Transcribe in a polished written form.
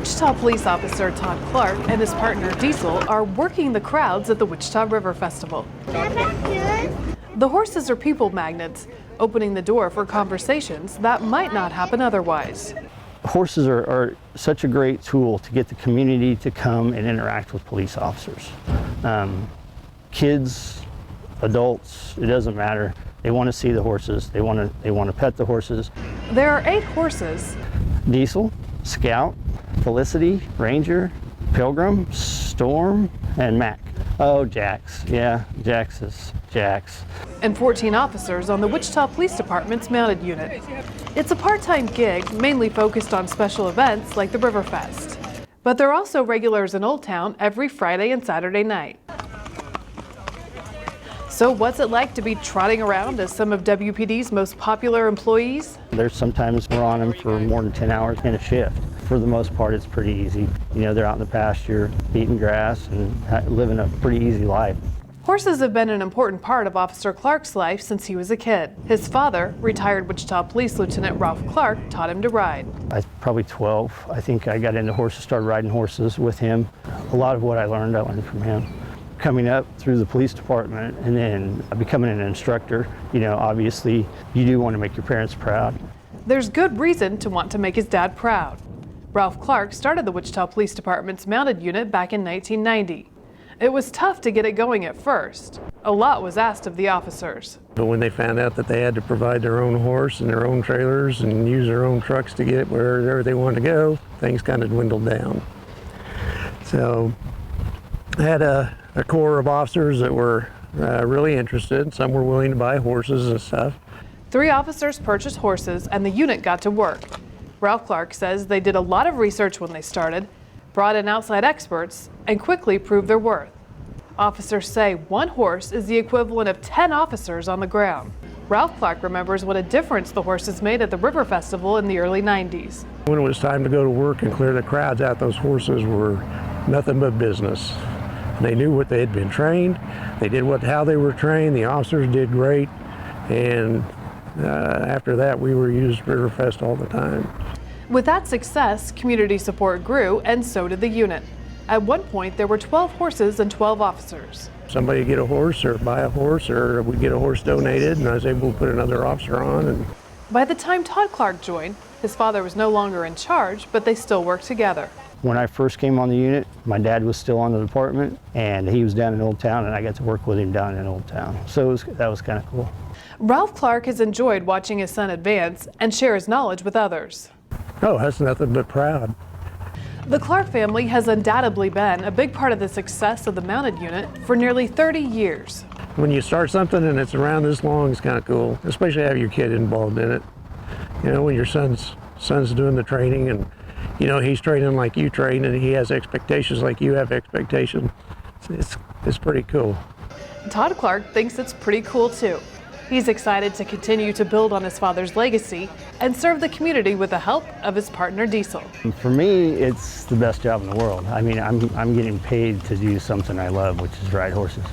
Wichita police officer Todd Clark and his partner Diesel are working the crowds at the Wichita River Festival. The horses are people magnets, opening the door for conversations that might not happen otherwise. Horses are such a great tool to get the community to come and interact with police officers. Kids, adults, it doesn't matter. They want to see the horses. They want to pet the horses. There are 8 horses. Diesel, Scout, Felicity, Ranger, Pilgrim, Storm, and Mac. Oh, Jax. Yeah, Jax is Jax. And 14 officers on the Wichita Police Department's mounted unit. It's a part-time gig, mainly focused on special events like the Riverfest. But they're also regulars in Old Town every Friday and Saturday night. So what's it like to be trotting around as some of WPD's most popular employees? There's sometimes we're on them for more than 10 hours in a shift. For the most part, it's pretty easy. You know, they're out in the pasture, eating grass and living a pretty easy life. Horses have been an important part of Officer Clark's life since he was a kid. His father, retired Wichita Police Lieutenant Ralph Clark, taught him to ride. I was probably 12. I think I got into horses, started riding horses with him. A lot of what I learned from him. Coming up through the police department and then becoming an instructor, you know, obviously you do want to make your parents proud. There's good reason to want to make his dad proud. Ralph Clark started the Wichita Police Department's mounted unit back in 1990. It was tough to get it going at first. A lot was asked of the officers. But when they found out that they had to provide their own horse and their own trailers and use their own trucks to get wherever they wanted to go, things kind of dwindled down. So I had a core of officers that were really interested. Some were willing to buy horses and stuff. 3 officers purchased horses and the unit got to work. Ralph Clark says they did a lot of research when they started, brought in outside experts, and quickly proved their worth. Officers say 1 horse is the equivalent of 10 officers on the ground. Ralph Clark remembers what a difference the horses made at the River Festival in the early 90s. When it was time to go to work and clear the crowds out, those horses were nothing but business. They knew what they had been trained. They did how they were trained. The officers did great. And after that, we were used Riverfest all the time. With that success, community support grew, and so did the unit. At one point, there were 12 horses and 12 officers. Somebody get a horse or buy a horse, or we'd get a horse donated, and I was able to put another officer on. And by the time Todd Clark joined, his father was no longer in charge, but they still worked together. When I first came on the unit, my dad was still on the department, and he was down in Old Town, and I got to work with him down in Old Town. So that was kind of cool. Ralph Clark has enjoyed watching his son advance and share his knowledge with others. Oh, that's nothing but proud. The Clark family has undoubtedly been a big part of the success of the mounted unit for nearly 30 years. When you start something and it's around this long, it's kind of cool, especially have your kid involved in it. You know, when your son's doing the training and you know, he's training like you train and he has expectations like you have expectations. It's pretty cool. Todd Clark thinks it's pretty cool too. He's excited to continue to build on his father's legacy and serve the community with the help of his partner Diesel. For me, it's the best job in the world. I mean, I'm getting paid to do something I love, which is ride horses.